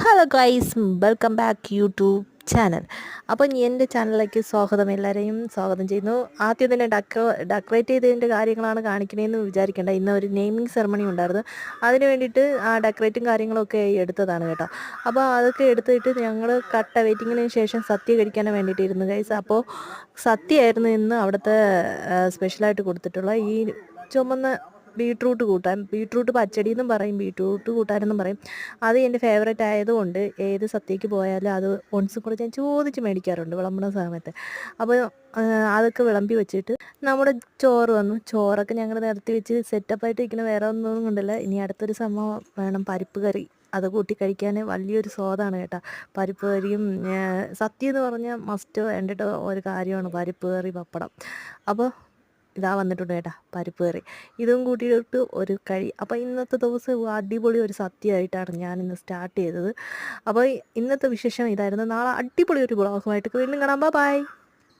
Hello guys, welcome back YouTube channel. അപ്പം എൻ്റെ ചാനലിലേക്ക് സ്വാഗതം, എല്ലാവരെയും സ്വാഗതം ചെയ്യുന്നു. ആദ്യം തന്നെ ഡെക്കറേറ്റ് ചെയ്തതിൻ്റെ കാര്യങ്ങളാണ് കാണിക്കണേന്ന് വിചാരിക്കേണ്ട. ഇന്ന് ഒരു നെയിമിങ് സെറമണി ഉണ്ടായിരുന്നു. അതിന് വേണ്ടിയിട്ട് ആ ഡെക്കറേറ്റും കാര്യങ്ങളൊക്കെ എടുത്തതാണ് കേട്ടോ. അപ്പോൾ അതൊക്കെ എടുത്തിട്ട് ഞങ്ങൾ കട്ട വെയിറ്റിങ്ങിന് ശേഷം സദ്യ കഴിക്കാൻ വേണ്ടിയിട്ടിരുന്നു ഗൈസ്. അപ്പോൾ സദ്യയായിരുന്നു ഇന്ന് അവിടുത്തെ സ്പെഷ്യലായിട്ട് കൊടുത്തിട്ടുള്ള ഈ ചുമന്ന ബീട്രൂട്ട് കൂട്ടാൻ. ബീട്രൂട്ട് പച്ചടി എന്നും പറയും, ബീട്രൂട്ട് കൂട്ടാനെന്നും പറയും. അത് എൻ്റെ ഫേവറേറ്റ് ആയതുകൊണ്ട് ഏത് സദ്യക്ക് പോയാലും അത് ഒൺസും കൂടെ ഞാൻ ചോദിച്ച് മേടിക്കാറുണ്ട് വിളമ്പുന്ന സമയത്ത്. അപ്പോൾ അതൊക്കെ വിളമ്പി വെച്ചിട്ട് നമ്മുടെ ചോറ് വന്നു. ചോറൊക്കെ ഞങ്ങൾ നിരത്തി വെച്ച് സെറ്റപ്പായിട്ട് ഇരിക്കുന്ന വേറെ ഒന്നും കൊണ്ടല്ല. ഇനി അടുത്തൊരു സംഭവം വേണം, പരിപ്പ് കറി. അത് കൂട്ടി കഴിക്കാൻ വലിയൊരു സ്വാദാണ് കേട്ടോ. പരിപ്പ് കറിയും സദ്യ എന്ന് പറഞ്ഞാൽ മസ്റ്റ് വേണ്ടിയിട്ട് ഒരു കാര്യമാണ് പരിപ്പ് കറി, പപ്പടം. അപ്പോൾ ഇതാ വന്നിട്ടുണ്ട് കേട്ടോ പരിപ്പ് കറി. ഇതും കൂട്ടിയിട്ട് ഒരു കഴി. അപ്പോൾ ഇന്നത്തെ ദിവസം അടിപൊളി ഒരു സദ്യയായിട്ടാണ് ഞാൻ ഇന്ന് സ്റ്റാർട്ട് ചെയ്തത്. അപ്പോൾ ഇന്നത്തെ വിശേഷം ഇതായിരുന്നു. നാളെ അടിപൊളി ഒരു ബ്ലോഗുമായിട്ട് വീണ്ടും കാണാം. ബൈ.